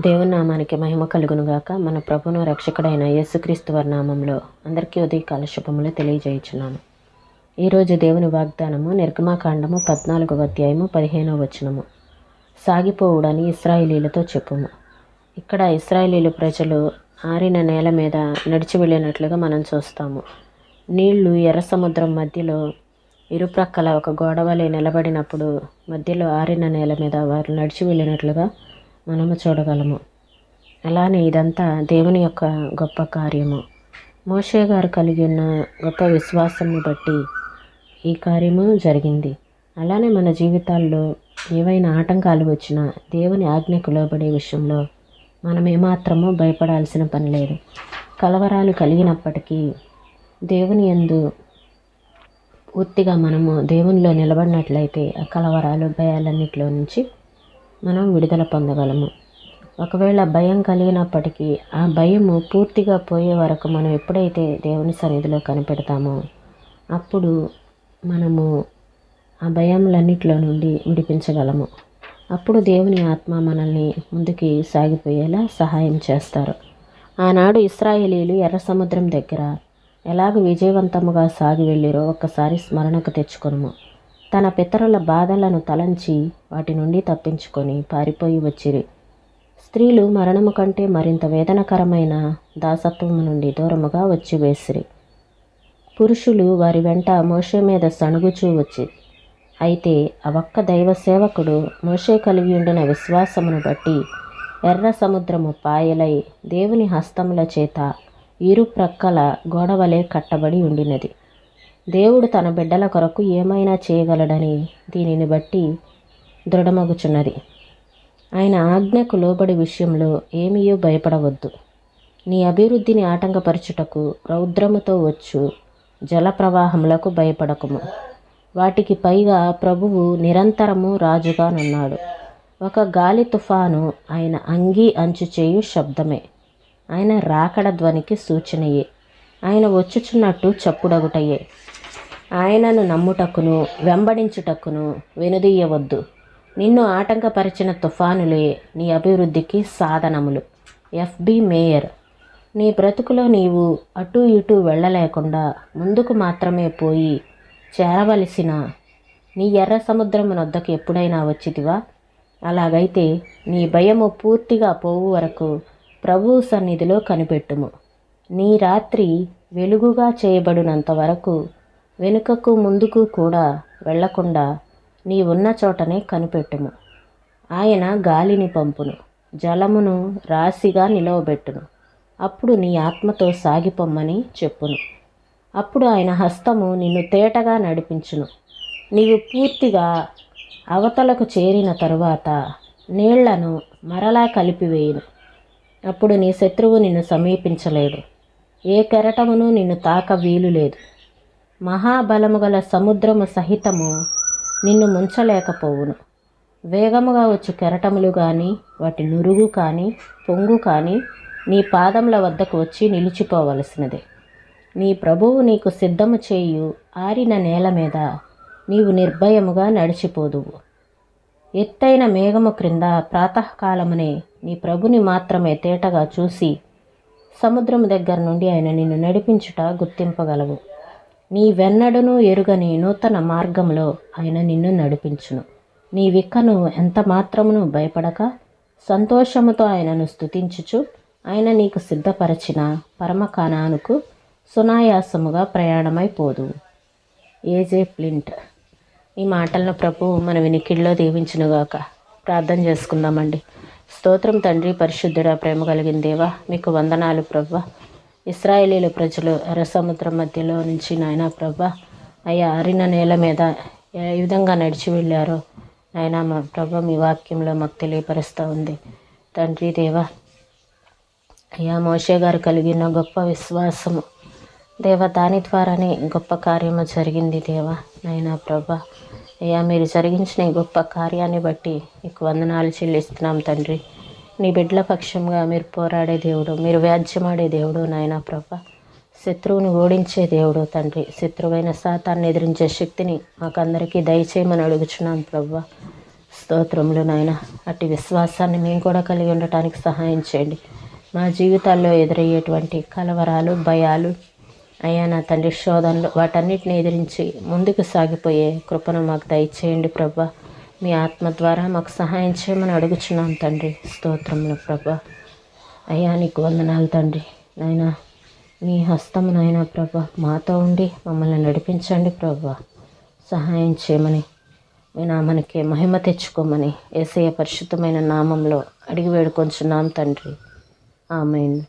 దేవుని నామానికి మహిమ కలుగునుగాక. మన ప్రభును రక్షకుడైన యేసుక్రీస్తు వారి నామంలో అందరికీ ఉదయకాల శుభములు తెలియజేయుచున్నాను. ఈరోజు దేవుని వాగ్దానము నిర్గమాకాండము 14వ అధ్యాయము 15వ వచనము. సాగిపోవుడని ఇశ్రాయేలీలతో చెప్పుము. ఇక్కడ ఇశ్రాయేలీలు ప్రజలు ఆరిన నేల మీద నడిచి వెళ్ళినట్లుగా మనం చూస్తాము. నీళ్లు ఎర్ర సముద్రం మధ్యలో ఇరుప్రక్కల ఒక గోడవలే నిలబడినప్పుడు మధ్యలో ఆరిన నేల మీద వారు నడిచి వెళ్ళినట్లుగా మనము చూడగలము. అలానే ఇదంతా దేవుని యొక్క గొప్ప కార్యము. మోషే గారు కలిగి ఉన్న గొప్ప విశ్వాసాన్ని బట్టి ఈ కార్యము జరిగింది. అలానే మన జీవితాల్లో ఏవైనా ఆటంకాలు వచ్చినా దేవుని ఆజ్ఞకు లోబడే విషయంలో మనం ఏమాత్రమూ భయపడాల్సిన పని లేదు. కలవరాలు కలిగినప్పటికీ దేవుని యందు పూర్తిగా మనము దేవునిలో నిలబడినట్లయితే ఆ కలవరాలు భయాలన్నిటిలో నుంచి మనం విడుదల పొందగలము. ఒకవేళ భయం కలిగినప్పటికీ ఆ భయము పూర్తిగా పోయే వరకు మనం ఎప్పుడైతే దేవుని సన్నిధిలో కనిపెడతామో అప్పుడు మనము ఆ భయములన్నిటిలో నుండి విడిపించగలము. అప్పుడు దేవుని ఆత్మ మనల్ని ముందుకి సాగిపోయేలా సహాయం చేస్తారు. ఆనాడు ఇశ్రాయేలీలు ఎర్ర సముద్రం దగ్గర ఎలాగ విజయవంతముగా సాగి వెళ్ళిరో ఒక్కసారి స్మరణకు తెచ్చుకొనుము. తన పితరుల బాధలను తలంచి వాటి నుండి తప్పించుకొని పారిపోయి వచ్చిరి. స్త్రీలు మరణము కంటే మరింత వేదనకరమైన దాసత్వము నుండి దూరముగా వచ్చి వేసిరి. పురుషులు వారి వెంట మోషే మీద సణుగుచూ వచ్చి, అయితే ఆ ఒక్క దైవ సేవకుడు మోషే కలిగి ఉండిన విశ్వాసమును బట్టి ఎర్ర సముద్రము పాయలై దేవుని హస్తముల చేత ఇరు ప్రక్కల గోడవలే కట్టబడి ఉండినది. దేవుడు తన బిడ్డల కొరకు ఏమైనా చేయగలడని దీనిని బట్టి దృఢమగుచున్నది. ఆయన ఆజ్ఞకు లోబడి విషయంలో ఏమీయూ భయపడవద్దు. నీ అభివృద్ధిని ఆటంకపరచుటకు రౌద్రముతో వచ్చు జల ప్రవాహములకు భయపడకుము. వాటికి పైగా ప్రభువు నిరంతరము రాజుగానున్నాడు. ఒక గాలి తుఫాను ఆయన అంగీ అంచు చేయు శబ్దమే. ఆయన రాకడ ధ్వనికి సూచనయే. ఆయన వచ్చుచున్నట్టు చప్పుడగుటయే. ఆయనను నమ్ముటకును వెంబడించుటకును వెనుదీయవద్దు. నిన్ను ఆటంకపరిచిన తుఫానులే నీ అభివృద్ధికి సాధనములు. FB mayor. నీ బ్రతుకులో నీవు అటు ఇటు వెళ్ళలేకుండా ముందుకు మాత్రమే పోయి చేరవలసిన నీ ఎర్ర సముద్రము నొద్దకు ఎప్పుడైనా వచ్చితివా? అలాగైతే నీ భయము పూర్తిగా పోవు వరకు ప్రభువు సన్నిధిలో కనిపెట్టుము. నీ రాత్రి వెలుగుగా చేయబడినంత వరకు వెనుకకు ముందుకు కూడా వెళ్లకుండా నీ ఉన్న చోటనే కనిపెట్టుము. ఆయన గాలిని పంపును, జలమును రాశిగా నిలవబెట్టును. అప్పుడు నీ ఆత్మతో సాగిపోమ్మని చెప్పును. అప్పుడు ఆయన హస్తము నిన్ను తేటగా నడిపించును. నీవు పూర్తిగా అవతలకు చేరిన తరువాత నీళ్లను మరలా కలిపివేయును. అప్పుడు నీ శత్రువు నిన్ను సమీపించలేడు. ఏ కెరటమును నిన్ను తాక వీలు లేదు. మహాబలము గల సముద్రము సహితము నిన్ను ముంచలేకపోవును. వేగముగా వచ్చు కెరటములు కానీ వాటి నురుగు కానీ పొంగు కానీ నీ పాదముల వద్దకు వచ్చి నిలిచిపోవలసినదే. నీ ప్రభువు నీకు సిద్ధము చేయు ఆరిన నేల మీద నీవు నిర్భయముగా నడిచిపోదువు. ఎత్తైన మేఘము క్రింద ప్రాతకాలమునే నీ ప్రభుని మాత్రమే తేటగా చూసి సముద్రము దగ్గర నుండి ఆయన నిన్ను నడిపించుట గుర్తింపగలవు. నీ వెన్నడును ఎరుగని నూతన మార్గంలో ఆయన నిన్ను నడిపించును. నీ విక్కను ఎంత మాత్రమును భయపడక సంతోషముతో ఆయనను స్తుతించుచు ఆయన నీకు సిద్ధపరచిన పరమ కానానుకు సునాయాసముగా ప్రయాణమైపోదు. ఏజే ప్లింట్. ఈ మాటలను ప్రభు మన వినికిడిలో దీవించునుగాక. ప్రార్థన చేసుకుందామండి. స్తోత్రం తండ్రి, పరిశుద్ధుడా, ప్రేమ కలిగిన దేవా, మీకు వందనాలు ప్రభా. ఇశ్రాయేలీల ప్రజలు ఎర్ర సముద్రం మధ్యలో నుంచి నాయన ప్రభా అయ్యా ఆరిన నేల మీద ఏ విధంగా నడిచి వెళ్ళారో నాయన మా ప్రభా మీ వాక్యంలో మాకు తెలియపరుస్తూ ఉంది తండ్రి దేవా. అయ్యా మోషే గారు కలిగిన గొప్ప విశ్వాసము దేవా, దాని ద్వారానే గొప్ప కార్యము జరిగింది దేవా. నాయన ప్రభా అయ్యా మీరు జరిగించిన ఈ గొప్ప కార్యాన్ని బట్టి మీకు వందనాలు చెల్లిస్తున్నాం తండ్రి. నీ బిడ్డల పక్షంగా మీరు పోరాడే దేవుడు, మీరు వ్యాజ్యమాడే దేవుడు నాయన ప్రభా. శత్రువుని ఓడించే దేవుడు తండ్రి. శత్రువైన సాతాన్ని ఎదిరించే శక్తిని మాకందరికీ దయచేయమని అడుగుచున్నాను ప్రభా. స్తోత్రములు నాయన. అట్టి విశ్వాసాన్ని మేము కూడా కలిగి ఉండటానికి సహాయం చేయండి. మా జీవితాల్లో ఎదురయ్యేటువంటి కలవరాలు, భయాలు, అయ్యా నా తండ్రి, శోధనలు, వాటన్నిటిని ఎదిరించి ముందుకు సాగిపోయే కృపను మాకు దయచేయండి ప్రభా. మీ ఆత్మ ద్వారా మాకు సహాయం చేయమని అడుగుచున్నాం తండ్రి. స్తోత్రములు ప్రభా. అయ్యా నీకు వందనాలు తండ్రి. నాయన మీ హస్తము నాయన ప్రభా మాతో ఉండి మమ్మల్ని నడిపించండి ప్రభా. సహాయం చేయమని, మీ నామానికి మహిమ తెచ్చుకోమని యేసయ్య పరిశుద్ధమైన నామంలో అడిగి వేడుకొంచున్నాం తండ్రి. ఆమేన్.